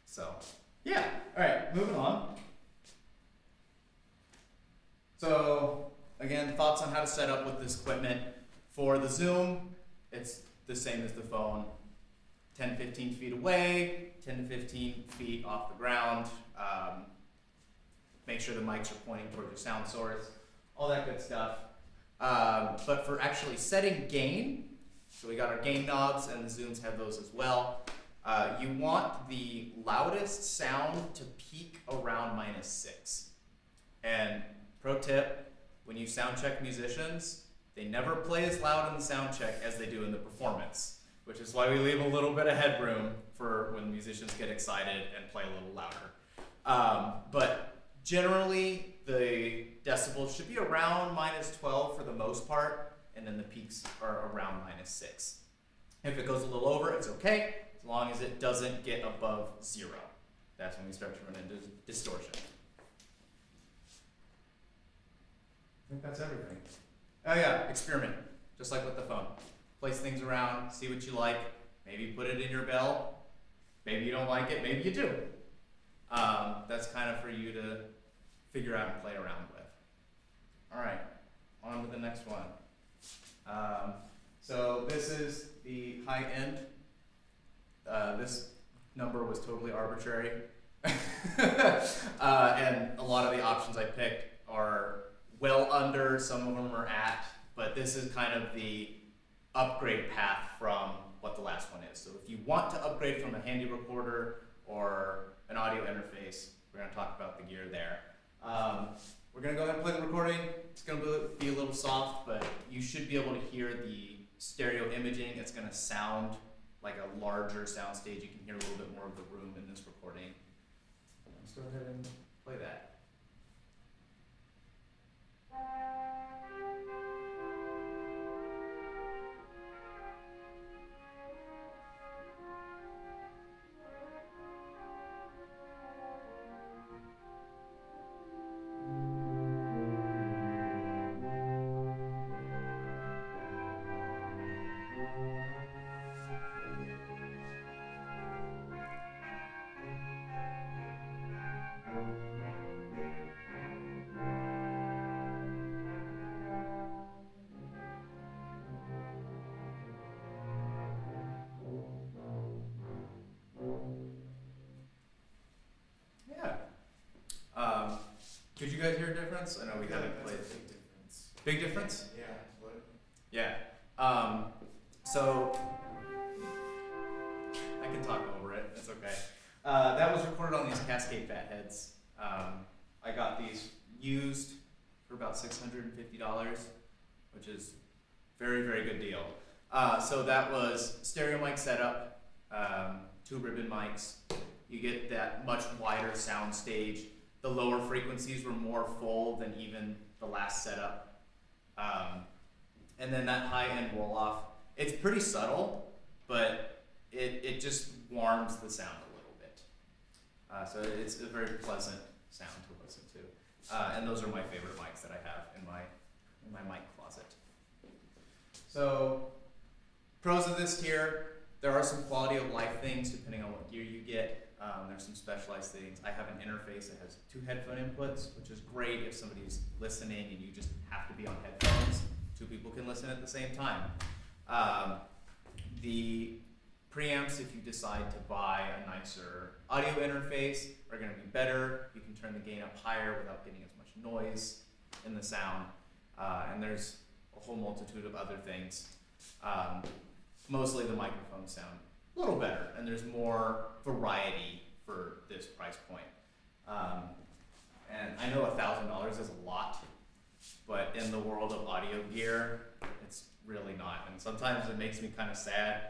So, yeah. All right, moving on. So, again, thoughts on how to set up with this equipment. For the Zoom, it's the same as the phone. 10, 15 feet away, 10 to 15 feet off the ground. Make sure the mics are pointing toward your sound source, all that good stuff. But for actually setting gain, so we got our gain knobs, and the Zooms have those as well. You want the loudest sound to peak around -6. And pro tip, when you sound check musicians, they never play as loud in the sound check as they do in the performance, which is why we leave a little bit of headroom for when musicians get excited and play a little louder. But generally, the decibels should be around -12 for the most part, and then the peaks are around -6. If it goes a little over, it's okay, as long as it doesn't get above 0. That's when we start to run into distortion. I think that's everything. Oh yeah, experiment, just like with the phone. Place things around, see what you like, maybe put it in your bell, maybe you don't like it, maybe you do. That's kind of for you to figure out and play around with. All right, on to the next one. So this is the high end. This number was totally arbitrary. And a lot of the options I picked are well under, some of them are at, but this is kind of the upgrade path from what the last one is. So if you want to upgrade from a handy recorder or an audio interface, we're going to talk about the gear there. We're going to go ahead and play the recording. It's going to be a little soft, but you should be able to hear the stereo imaging. It's going to sound like a larger sound stage. You can hear a little bit more of the room in this recording. Let's go ahead and play that. Yeah. Could you guys hear a difference? I know we haven't played. That's a big difference. Big difference? Yeah, what? Yeah. So I can talk over it. It's okay. That was recorded on these Cascade Fatheads. I got these used for about $650, which is very, very good deal. So that was stereo mic setup, 2 ribbon mics. You get that much wider sound stage. The lower frequencies were more full than even the last setup. And then that high-end roll-off, it's pretty subtle, but it just warms the sound a little bit. So it's a very pleasant sound to listen to. And those are my favorite mics that I have in my mic closet. So pros of this tier, there are some quality of life things depending on what gear you get. There's some specialized things. I have an interface that has 2 headphone inputs, which is great if somebody's listening and you just have to be on headphones. 2 people can listen at the same time. The preamps, if you decide to buy a nicer audio interface, are going to be better. You can turn the gain up higher without getting as much noise in the sound. And there's a whole multitude of other things. Mostly the microphones sound a little better, and there's more variety for this price point. And I know $1,000 is a lot, but in the world of audio gear, it's really not. And sometimes it makes me kind of sad.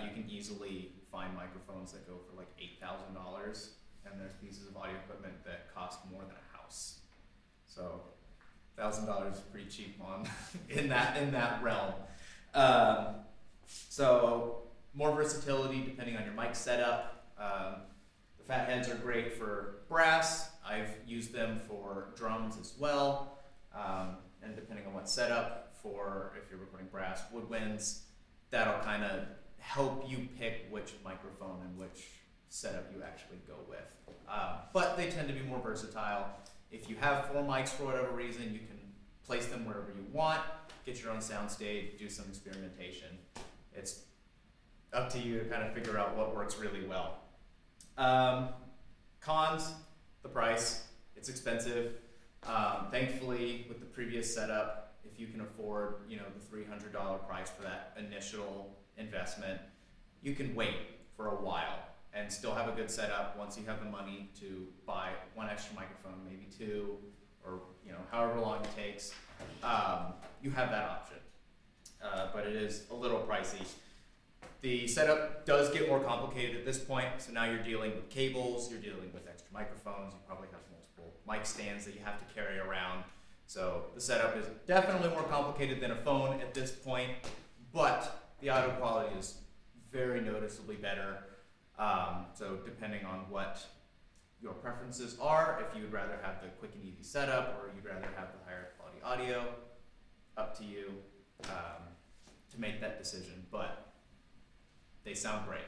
You can easily find microphones that go for like $8,000, and there's pieces of audio equipment that cost more than a house. So $1,000 is pretty cheap on in that realm. So more versatility depending on your mic setup. The Fatheads are great for brass. I've used them for drums as well. And depending on what setup, for if you're recording brass woodwinds, that'll kind of help you pick which microphone and which setup you actually go with. But they tend to be more versatile. If you have 4 mics for whatever reason, you can place them wherever you want, get your own sound stage, do some experimentation. It's up to you to kind of figure out what works really well. Cons, the price. It's expensive. Thankfully, with the previous setup, if you can afford, the $300 price for that initial investment, you can wait for a while and still have a good setup once you have the money to buy 1 extra microphone, maybe 2, or however long it takes. You have that option, but it is a little pricey. The setup does get more complicated at this point, so now you're dealing with cables, you're dealing with extra microphones, you probably have multiple mic stands that you have to carry around. So the setup is definitely more complicated than a phone at this point, but the audio quality is very noticeably better. So depending on what your preferences are, if you would rather have the quick and easy setup or you'd rather have the higher quality audio, up to you to make that decision. But they sound great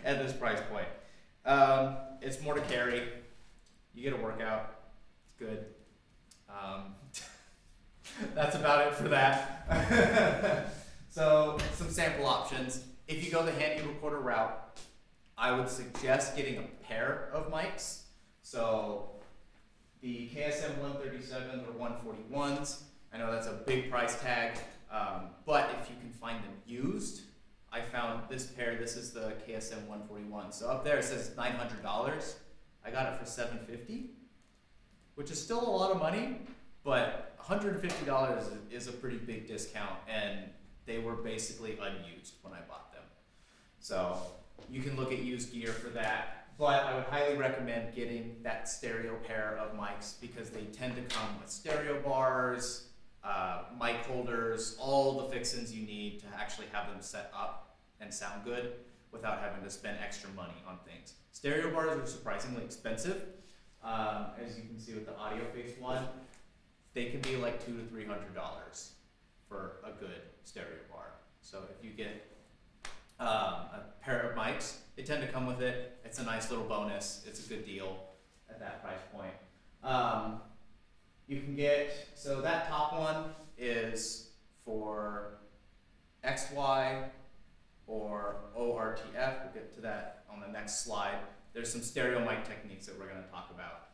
at this price point. It's more to carry. You get a workout. It's good. That's about it for that. So some sample options. If you go the handy recorder route, I would suggest getting a pair of mics. So the KSM 137s or 141s, I know that's a big price tag, but if you can find them used, I found this pair. This is the KSM 141. So up there it says $900. I got it for $750, which is still a lot of money, but $150 is a pretty big discount, and they were basically unused when I bought them. So you can look at used gear for that, but I would highly recommend getting that stereo pair of mics because they tend to come with stereo bars, mic holders, all the fixins you need to actually have them set up and sound good without having to spend extra money on things. Stereo bars are surprisingly expensive. As you can see with the AudioFace one, they can be like $200 to $300 for a good stereo bar. So if you get a pair of mics, they tend to come with it. It's a nice little bonus. It's a good deal at that price point. You can get, so that top one is for XY or ORTF. We'll get to that on the next slide. there's some stereo mic techniques that we're going to talk about.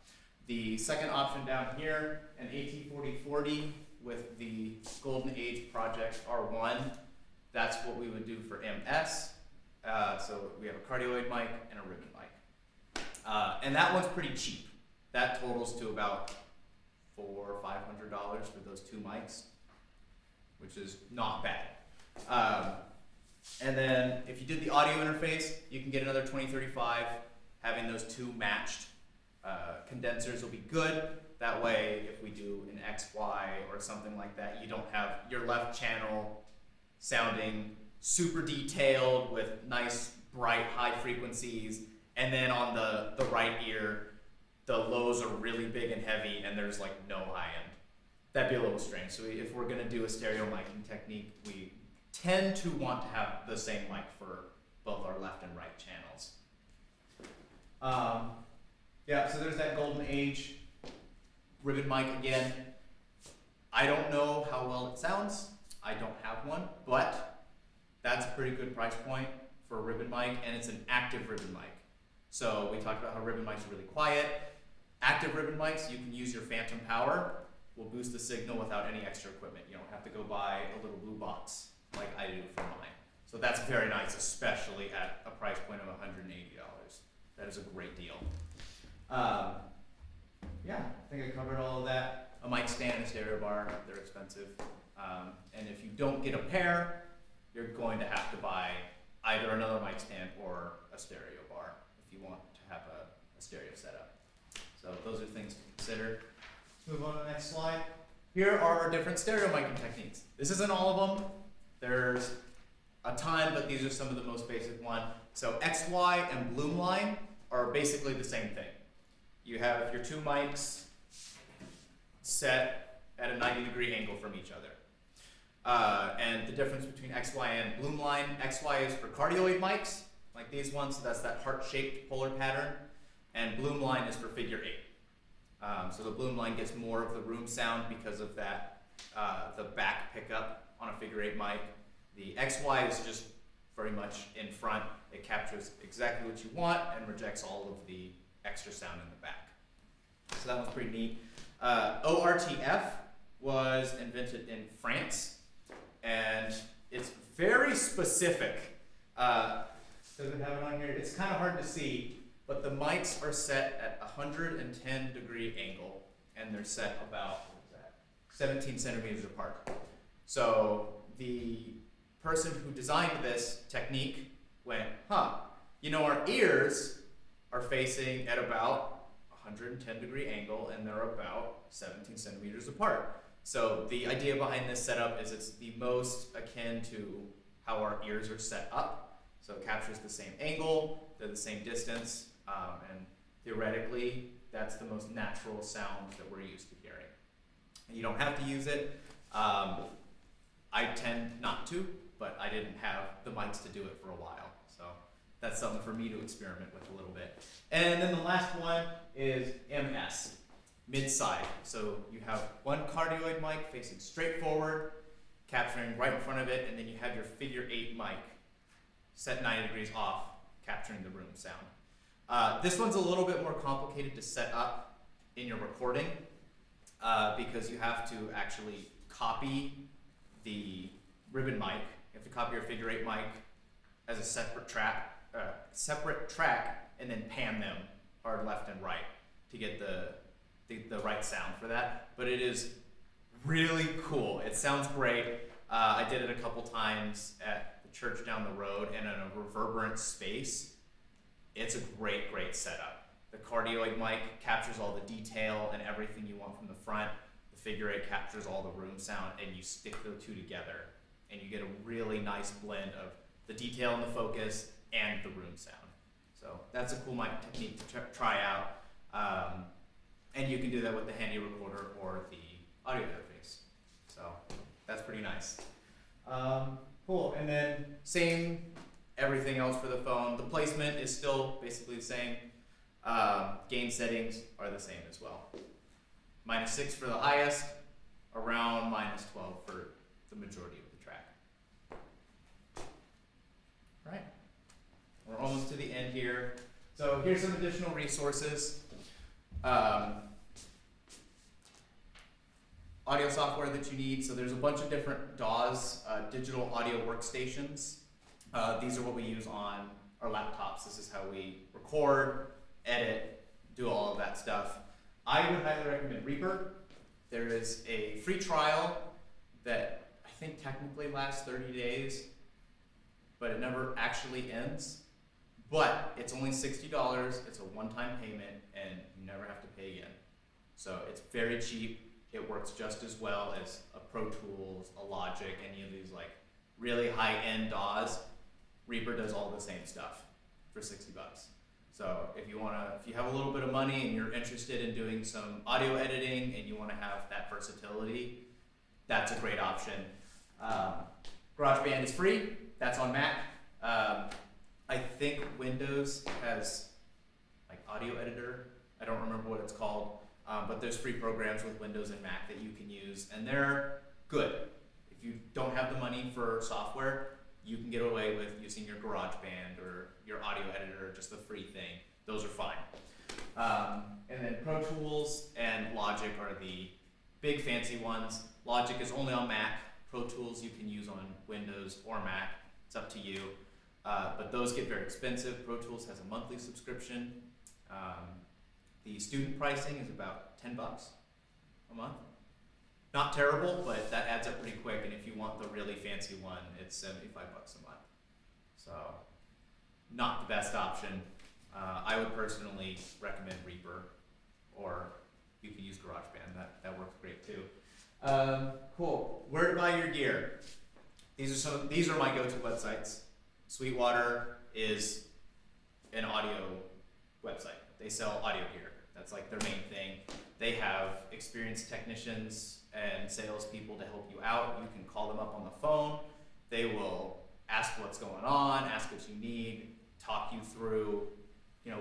The second option down here, an AT4040 with the Golden Age Project R1. That's what we would do for MS. So we have a cardioid mic and a ribbon mic. And that one's pretty cheap. That totals to about $400 or $500 for those two mics, which is not bad. And then if you did the audio interface, you can get another $20, $35. Having those two matched condensers will be good. That way, if we do an XY or something like that, you don't have your left channel sounding super detailed with nice, bright, high frequencies, and then on the right ear, the lows are really big and heavy, and there's like no high end. That'd be a little strange. So if we're gonna do a stereo miking technique, we tend to want to have the same mic for both our left and right channels. Yeah, so there's that Golden Age ribbon mic again. I don't know how well it sounds. I don't have one, but that's a pretty good price point for a ribbon mic, and it's an active ribbon mic. So we talked about how ribbon mics are really quiet. Active ribbon mics, you can use your phantom power. Will boost the signal without any extra equipment. You don't have to go buy a little blue box like I do for mine. So that's very nice, especially at a price point of $180. That is a great deal. Yeah, I think I covered all of that. A mic stand and a stereo bar, they're expensive. And if you don't get a pair, you're going to have to buy either another mic stand or a stereo bar if you want to have a stereo setup. So those are things to consider. Let's move on to the next slide. Here are our different stereo miking techniques. This isn't all of them. There's a ton, but these are some of the most basic ones. So XY and Bloomline are basically the same thing. You have your two mics set at a 90-degree angle from each other. And the difference between XY and Bloomline, XY is for cardioid mics, like these ones, so that's that heart-shaped polar pattern, and Bloomline is for figure 8. So the Bloomline gets more of the room sound because of that, the back pickup on a figure 8 mic. The XY is just very much in front. It captures exactly what you want and rejects all of the extra sound in the back. So that was pretty neat. ORTF was invented in France, and it's very specific. Does it have it on here? It's kind of hard to see, but the mics are set at 110-degree angle, and they're set about, what is that, 17 centimeters apart. So the person who designed this technique went, you know, our ears are facing at about 110-degree angle, and they're about 17 centimeters apart. So the idea behind this setup is it's the most akin to how our ears are set up. So it captures the same angle, they're the same distance, and theoretically, that's the most natural sound that we're used to hearing. And you don't have to use it. I tend not to, but I didn't have the mics to do it for a while. So that's something for me to experiment with a little bit. And then the last one is MS, mid-side. So you have one cardioid mic facing straight forward, capturing right in front of it, and then you have your figure 8 mic set 90 degrees off, capturing the room sound. This one's a little bit more complicated to set up in your recording because you have to actually copy the ribbon mic. You have to copy your figure 8 mic as a separate track, and then pan them hard left and right to get the right sound for that. But it is really cool. It sounds great. I did it a couple times at the church down the road, and in a reverberant space. It's a great, great setup. The cardioid mic captures all the detail and everything you want from the front. The figure 8 captures all the room sound, and you stick the two together, and you get a really nice blend of the detail and the focus and the room sound. So that's a cool mic technique to try out. And you can do that with the handy recorder or the audio interface. So that's pretty nice. Cool, and then same everything else for the phone. The placement is still basically the same. Gain settings are the same as well. -6 for the highest, around -12 for the majority of the track. All right, we're almost to the end here. So here's some additional resources. Audio software that you need. So there's a bunch of different DAWs, digital audio workstations. These are what we use on our laptops. This is how we record, edit, do all of that stuff. I would highly recommend Reaper. There is a free trial that I think technically lasts 30 days, but it never actually ends. But it's only $60, it's a one-time payment, and you never have to pay again. So it's very cheap. It works just as well as a Pro Tools, a Logic, any of these like really high-end DAWs. Reaper does all the same stuff for $60. So if you have a little bit of money and you're interested in doing some audio editing and you want to have that versatility, that's a great option. GarageBand is free. That's on Mac. I think Windows has like audio editor. I don't remember what it's called, but there's free programs with Windows and Mac that you can use, and they're good. If you don't have the money for software, you can get away with using your GarageBand or your audio editor, just the free thing. Those are fine. And then Pro Tools and Logic are the big fancy ones. Logic is only on Mac. Pro Tools you can use on Windows or Mac. It's up to you. But those get very expensive. Pro Tools has a monthly subscription. The student pricing is about $10 a month. Not terrible, but that adds up pretty quick. And if you want the really fancy one, it's $75 a month. So, not the best option. I would personally recommend Reaper, or you can use GarageBand. That works great too. Cool. Where to buy your gear? These are my go-to websites. Sweetwater is an audio website. They sell audio gear. That's like their main thing. They have experienced technicians and salespeople to help you out. You can call them up on the phone. They will ask what's going on, ask what you need, talk you through,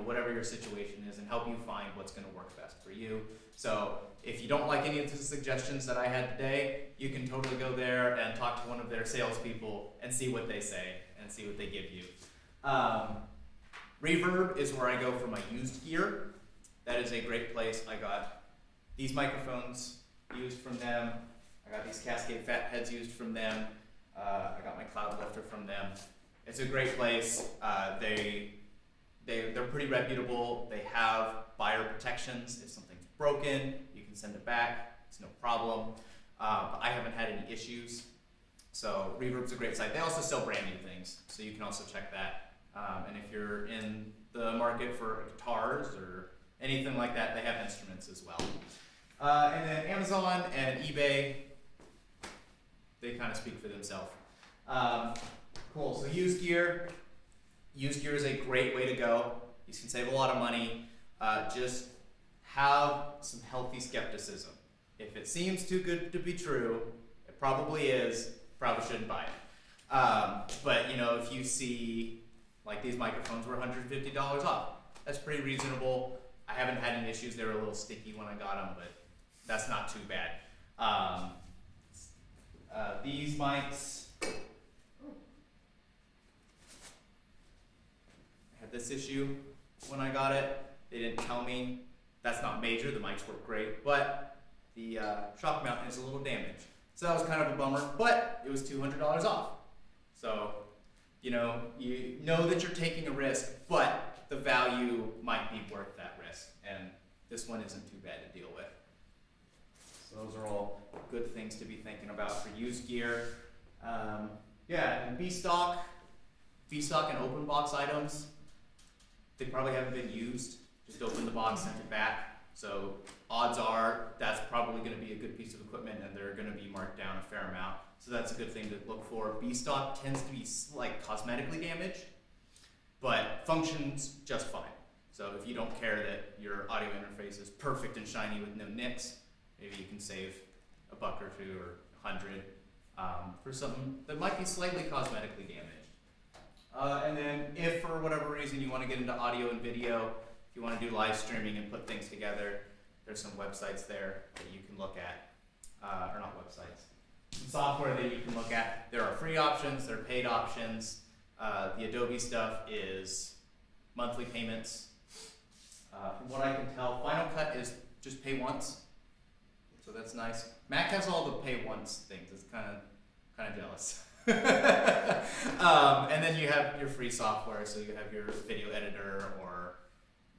whatever your situation is, and help you find what's going to work best for you. So if you don't like any of the suggestions that I had today, you can totally go there and talk to one of their salespeople and see what they say and see what they give you. Reverb is where I go for my used gear. That is a great place. I got these microphones used from them. I got these Cascade Fat Heads used from them. I got my Cloud Lifter from them. It's a great place. They're pretty reputable. They have buyer protections. If something's broken, you can send it back. It's no problem. But I haven't had any issues. So Reverb's a great site. They also sell brand new things, so you can also check that. And if you're in the market for guitars or anything like that, they have instruments as well. And then Amazon and eBay, they kind of speak for themselves. Cool, so used gear. Used gear is a great way to go. You can save a lot of money. Just have some healthy skepticism. If it seems too good to be true, it probably is. Probably shouldn't buy it. But if you see, like these microphones were $150 off. That's pretty reasonable. I haven't had any issues. They were a little sticky when I got them, but that's not too bad. These mics, I had this issue when I got it. They didn't tell me. That's not major. The mics work great, but the shock mount is a little damaged. So that was kind of a bummer, but it was $200 off. So, you know that you're taking a risk, but the value might be worth that risk, and this one isn't too bad to deal with. So those are all good things to be thinking about for used gear. And B-stock and open box items, they probably haven't been used. Just open the box, send it back. So odds are that's probably going to be a good piece of equipment, and they're going to be marked down a fair amount. So that's a good thing to look for. B-stock tends to be like cosmetically damaged, but functions just fine. So if you don't care that your audio interface is perfect and shiny with no nicks, maybe you can save $1 or $2 or $100 for something that might be slightly cosmetically damaged. And then if for whatever reason you want to get into audio and video, if you want to do live streaming and put things together, there's some websites there that you can look at, or not websites, some software that you can look at. There are free options, there are paid options. The Adobe stuff is monthly payments. From what I can tell, Final Cut is just pay once, so that's nice. Mac has all the pay once things. It's kind of jealous. And then you have your free software, so you have your video editor or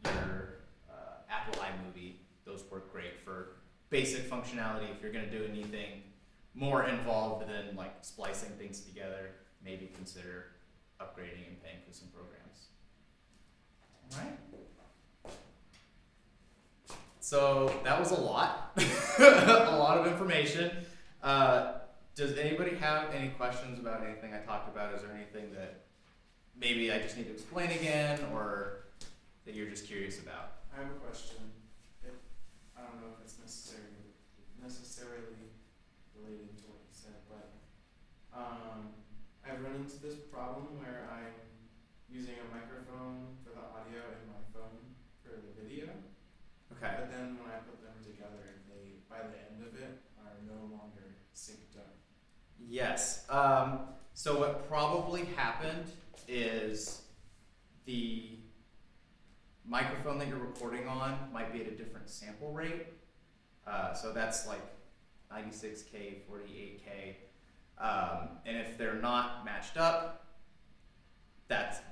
your Apple iMovie. Those work great for basic functionality. If you're going to do anything more involved than like splicing things together, maybe consider upgrading and paying for some programs. All right. So that was a lot, a lot of information. Does anybody have any questions about anything I talked about? Is there anything that maybe I just need to explain again, or that you're just curious about? I have a question. I don't know if it's necessarily relating to what you said, but I've run into this problem where I'm using a microphone for the audio and my phone for the video. Okay. But then when I put them together, they, by the end of it, are no longer synced up. Yes. So what probably happened is the microphone that you're recording on might be at a different sample rate. So that's like 96K, 48K. And if they're not matched up,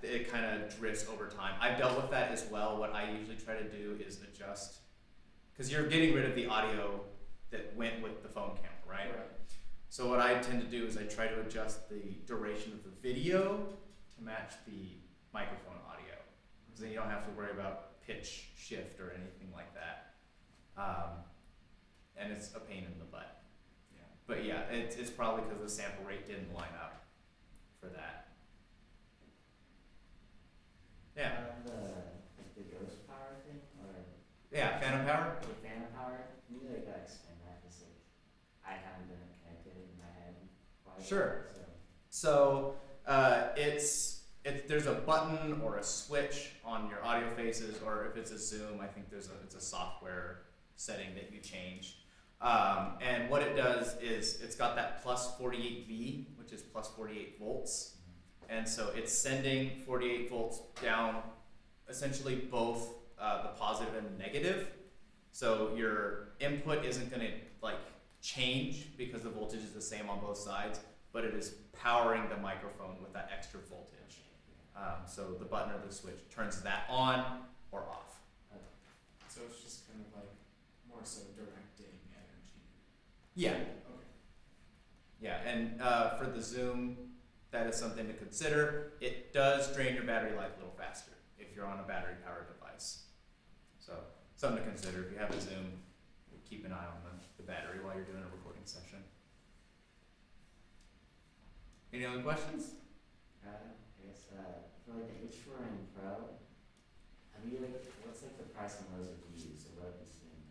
it kind of drifts over time. I've dealt with that as well. What I usually try to do is adjust, because you're getting rid of the audio that went with the phone camera, right? So what I tend to do is I try to adjust the duration of the video to match the microphone audio, because then you don't have to worry about pitch shift or anything like that. And it's a pain in the butt. Yeah. But yeah, it's probably because the sample rate didn't line up for that. Yeah. The ghost power thing, or Yeah, Phantom Power? the phantom power, can you like explain that, cause like, I haven't been connected in my head quite Sure. so. So there's a button or a switch on your audio faces, or if it's a Zoom, I think it's a software setting that you change. And what it does is it's got that plus 48V, which is plus 48 volts. And so it's sending 48 volts down essentially both the positive and negative. So your input isn't going to like change because the voltage is the same on both sides, but it is powering the microphone with that extra voltage. So the button or the switch turns that on or off. So it's just kind of like more so directing energy. Yeah. Okay. Yeah, and for the Zoom, that is something to consider. It does drain your battery life a little faster if you're on a battery-powered device. So something to consider. If you have a Zoom, keep an eye on the battery while you're doing a recording session. Any other questions? I guess, for like the H4n Pro, what's like the price on those reviews, or what have you seen?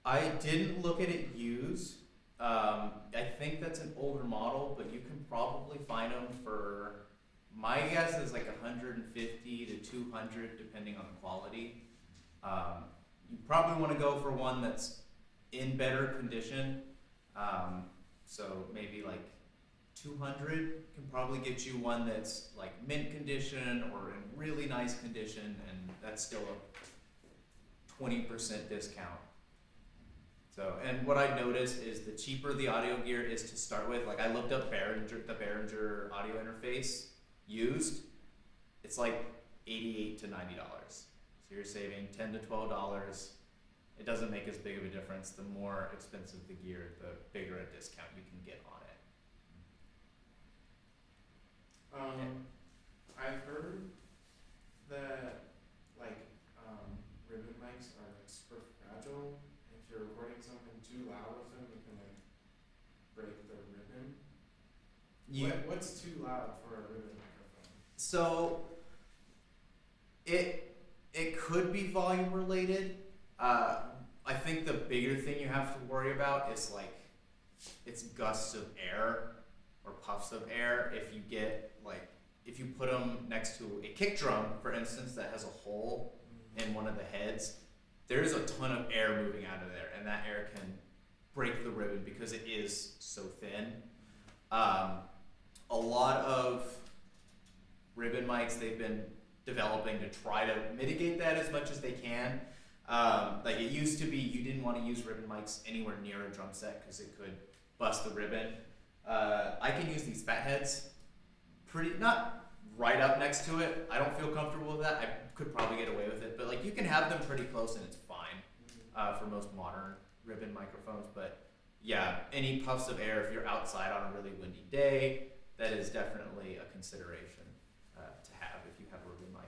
I didn't look at it used. I think that's an older model, but you can probably find them for, my guess is like 150 to 200 depending on the quality. You probably want to go for one that's in better condition. So maybe like 200 can probably get you one that's like mint condition or in really nice condition, and that's still a 20% discount. So, and what I noticed is the cheaper the audio gear is to start with, like I looked up the Behringer audio interface used, it's like $88 to $90. So you're saving $10 to $12. It doesn't make as big of a difference. The more expensive the gear, the bigger a discount you can get on it. I've heard that ribbon mics are like super fragile. If you're recording something too loud with them, it can like break the ribbon. What's too loud for a ribbon microphone? So it could be volume related. I think the bigger thing you have to worry about is like it's gusts of air or puffs of air. If you put them next to a kick drum, for instance, that has a hole in one of the heads, there's a ton of air moving out of there, and that air can break the ribbon because it is so thin. A lot of ribbon mics, they've been developing to try to mitigate that as much as they can. Like it used to be, you didn't want to use ribbon mics anywhere near a drum set because it could bust the ribbon. I can use these fat heads not right up next to it. I don't feel comfortable with that. I could probably get away with it, but like you can have them pretty close and it's fine for most modern ribbon microphones. But yeah, any puffs of air if you're outside on a really windy day, that is definitely a consideration to have if you have a ribbon mic.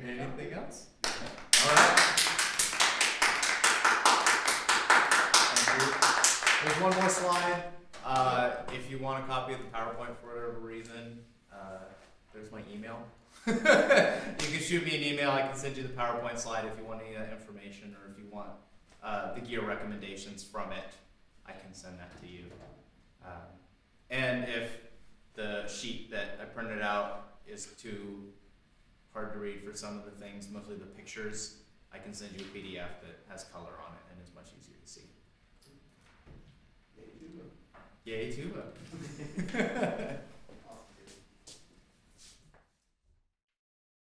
Anything else? All right. Thank you. There's one more slide. If you want a copy of the PowerPoint for whatever reason, there's my email. You can shoot me an email. I can send you the PowerPoint slide if you want any of that information, or if you want the gear recommendations from it, I can send that to you. And if the sheet that I printed out is too hard to read for some of the things, mostly the pictures, I can send you a PDF that has color on it and is much easier to see. Yay, tuba.